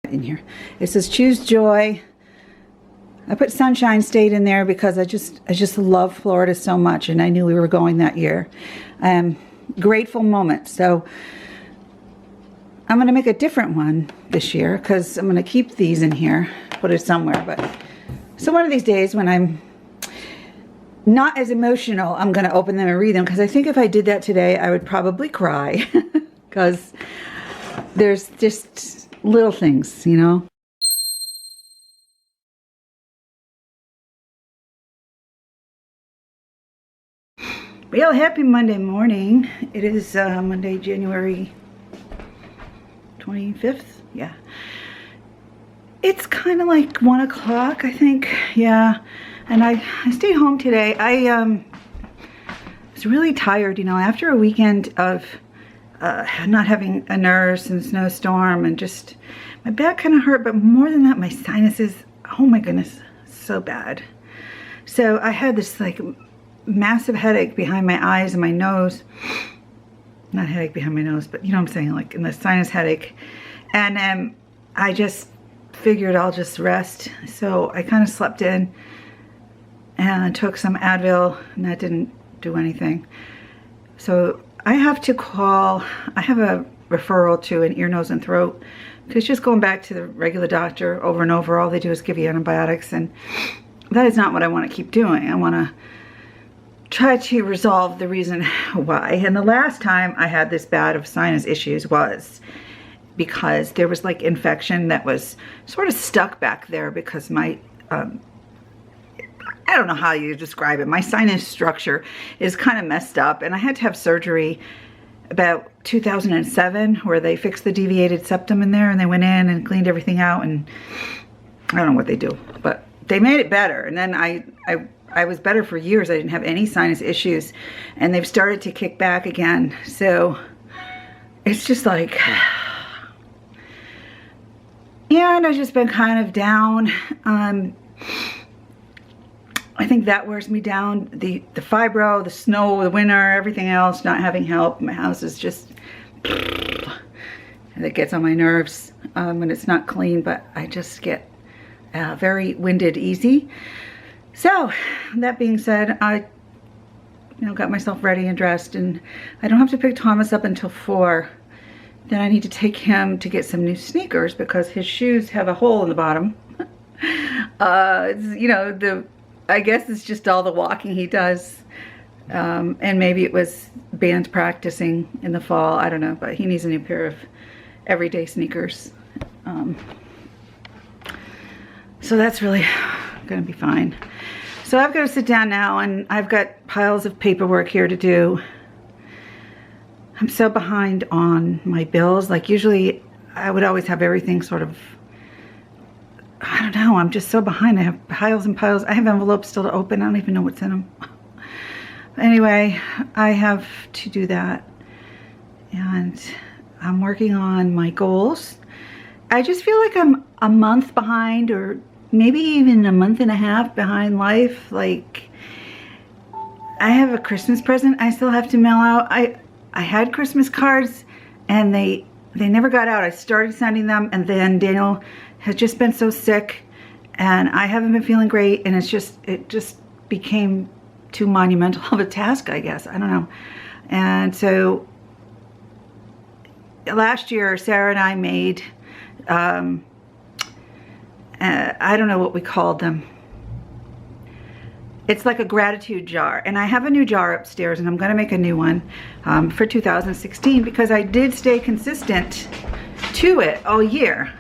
in here. It says choose joy. I put Sunshine State in there because I just love Florida so much, and I knew we were going that year. Grateful moment. So I'm going to make a different one this year because I'm going to keep these in here, put it somewhere. But so one of these days when I'm not as emotional, I'm going to open them and read them, because I think if I did that today, I would probably cry because there's just little things, you know. Real happy Monday morning. It is Monday, January 25th. Yeah. It's kind of like 1 o'clock, I think. Yeah. And I stayed home today. I was really tired, you know, after a weekend of not having a nurse and snowstorm, and just my back kind of hurt, but more than that, my sinuses, oh my goodness, so bad. So I had this like massive headache behind my eyes and my nose. Not headache behind my nose, but you know what I'm saying, like in the sinus headache. And I just figured I'll just rest. So I kind of slept in and took some Advil, and that didn't do anything. So I have to call, I have a referral to an ear, nose, and throat, because just going back to the regular doctor over and over, all they do is give you antibiotics, and that is not what I want to keep doing. I want to try to resolve the reason why. And the last time I had this bad of sinus issues was because there was like infection that was sort of stuck back there, because my I don't know how you describe it. My sinus structure is kind of messed up, and I had to have surgery about 2007 where they fixed the deviated septum in there, and they went in and cleaned everything out, and I don't know what they do, but they made it better. And then I was better for years. I didn't have any sinus issues, and they've started to kick back again. So it's just like, yeah, and I've just been kind of down. I think that wears me down. The fibro, the snow, the winter, everything else, not having help. My house is just, and it gets on my nerves when it's not clean, but I just get very winded easy. So that being said, I got myself ready and dressed, and I don't have to pick Thomas up until 4. Then I need to take him to get some new sneakers because his shoes have a hole in the bottom. You know, I guess it's just all the walking he does. And maybe it was band practicing in the fall. I don't know, but he needs a new pair of everyday sneakers. So that's really gonna be fine. So I've got to sit down now, and I've got piles of paperwork here to do. I'm so behind on my bills. Like usually I would always have everything sort of, I don't know, I'm just so behind. I have piles and piles. I have envelopes still to open. I don't even know what's in them. Anyway, I have to do that. And I'm working on my goals. I just feel like I'm a month behind, or maybe even a month and a half behind life. Like, I have a Christmas present I still have to mail out. I had Christmas cards, and they never got out. I started sending them, and then Daniel has just been so sick, and I haven't been feeling great, and it just became too monumental of a task, I guess. I don't know. And so last year, Sarah and I made, I don't know what we called them. It's like a gratitude jar, and I have a new jar upstairs, and I'm going to make a new one for 2016 because I did stay consistent to it all year.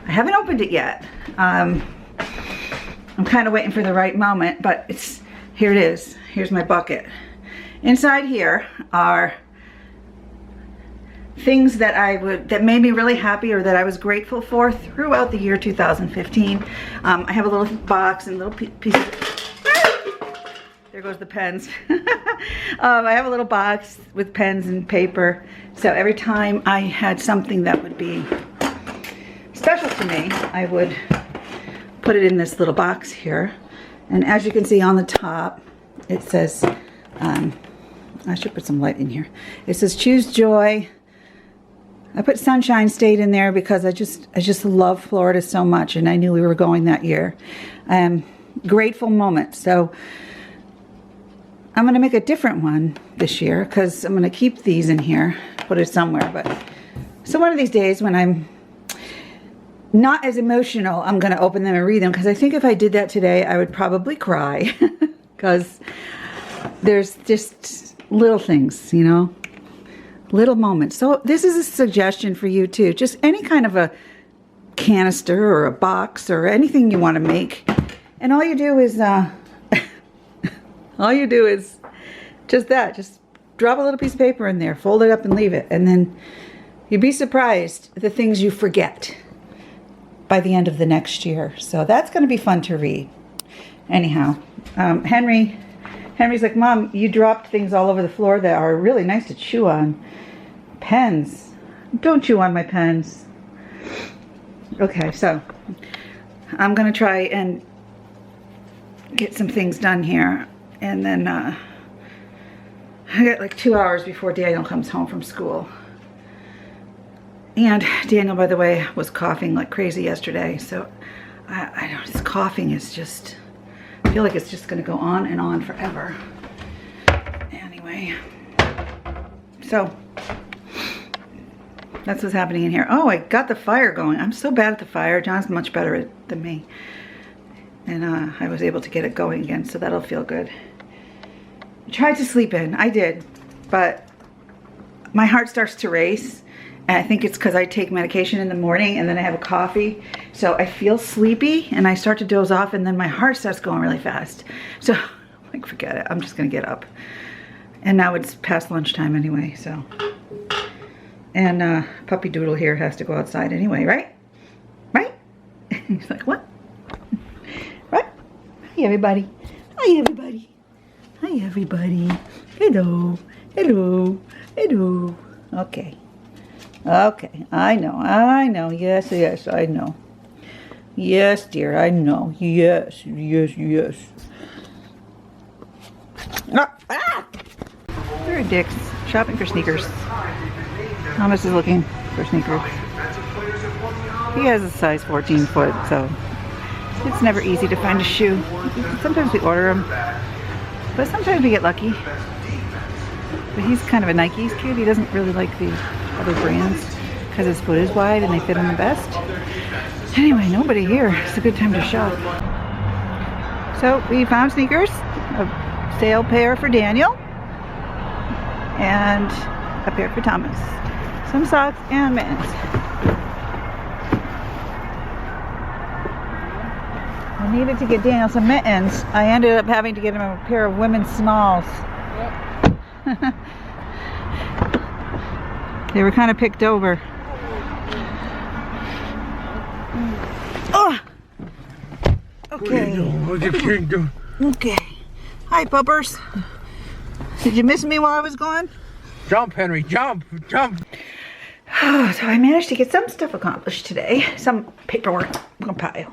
I haven't opened it yet. I'm kind of waiting for the right moment, but here it is. Here's my bucket. Inside here are things that made me really happy, or that I was grateful for throughout the year 2015. I have a little box and little pieces. There goes the pens. I have a little box with pens and paper. So every time I had something that would be special to me, I would put it in this little box here. And as you can see on the top, it says, I should put some light in here. It says choose joy. I put Sunshine State in there because I just love Florida so much, and I knew we were going that year. Grateful moment. So I'm going to make a different one this year because I'm going to keep these in here, put it somewhere. But so one of these days when I'm not as emotional, I'm going to open them and read them, because I think if I did that today, I would probably cry because there's just little things, you know, little moments. So this is a suggestion for you too. Just any kind of a canister or a box or anything you want to make. And all you do is just that. Just drop a little piece of paper in there, fold it up and leave it. And then you'd be surprised the things you forget by the end of the next year. So that's going to be fun to read. Anyhow, Henry's like, Mom, you dropped things all over the floor that are really nice to chew on. Pens. Don't chew on my pens. Okay, so I'm going to try and get some things done here. And then I got like 2 hours before Daniel comes home from school. And Daniel, by the way, was coughing like crazy yesterday. So I know this coughing is just, I feel like it's just going to go on and on forever. Anyway, so that's what's happening in here. Oh, I got the fire going. I'm so bad at the fire. John's much better than me. And I was able to get it going again, so that'll feel good. I tried to sleep in. I did. But my heart starts to race. And I think it's because I take medication in the morning and then I have a coffee. So I feel sleepy and I start to doze off, and then my heart starts going really fast. So I'm like, forget it. I'm just going to get up. And now it's past lunchtime anyway, so. And Puppy Doodle here has to go outside anyway, right? Right? He's like, what? Right? Hi, everybody. Hi, everybody. Hi, everybody. Hello. Hello. Hello. Okay. Okay. I know. Yes, yes, I know. Yes, dear, I know. Yes, yes, yes. Ah! We're at Dick's, shopping for sneakers. Thomas is looking for sneakers. He has a size 14 foot, so it's never easy to find a shoe. Sometimes we order them, but sometimes we get lucky. But he's kind of a Nike's kid. He doesn't really like the other brands because his foot is wide and they fit him the best. Anyway, nobody here. It's a good time to shop. So we found sneakers, a sale pair for Daniel, and a pair for Thomas. Some socks and mittens. I needed to get Daniel some mittens. I ended up having to get him a pair of women's smalls. Yep. They were kind of picked over. Oh! Okay. What you can't do. Okay. Hi, puppers. Did you miss me while I was gone? Jump, Henry, jump, jump. Oh, so I managed to get some stuff accomplished today. Some paperwork pile.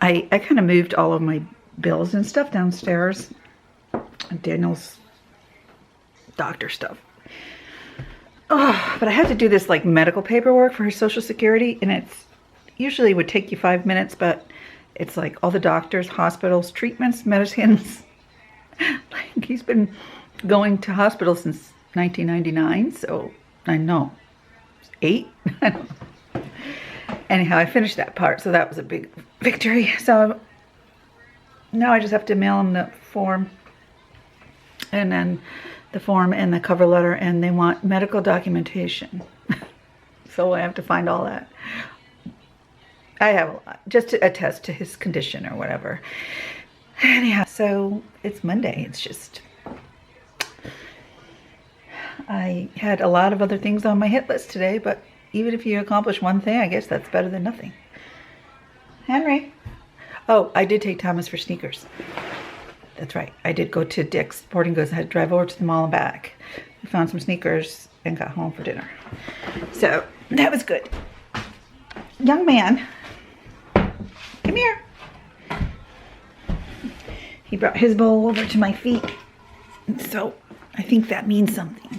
I kind of moved all of my bills and stuff downstairs. Daniel's doctor stuff. Oh, but I had to do this like medical paperwork for his Social Security, and it's usually would take you 5 minutes, but it's like all the doctors, hospitals, treatments, medicines. Like he's been going to hospital since 1999, so I know. 8? I don't know. Anyhow, I finished that part, so that was a big victory. So now I just have to mail him the form, and then the form and the cover letter, and they want medical documentation. So I have to find all that. I have a lot, just to attest to his condition or whatever. Anyhow, so it's Monday. It's just, I had a lot of other things on my hit list today, but even if you accomplish one thing, I guess that's better than nothing. Henry. Oh, I did take Thomas for sneakers. That's right. I did go to Dick's Sporting Goods. I had to drive over to the mall and back. We found some sneakers and got home for dinner. So that was good. Young man, come here. He brought his bowl over to my feet. And so I think that means something.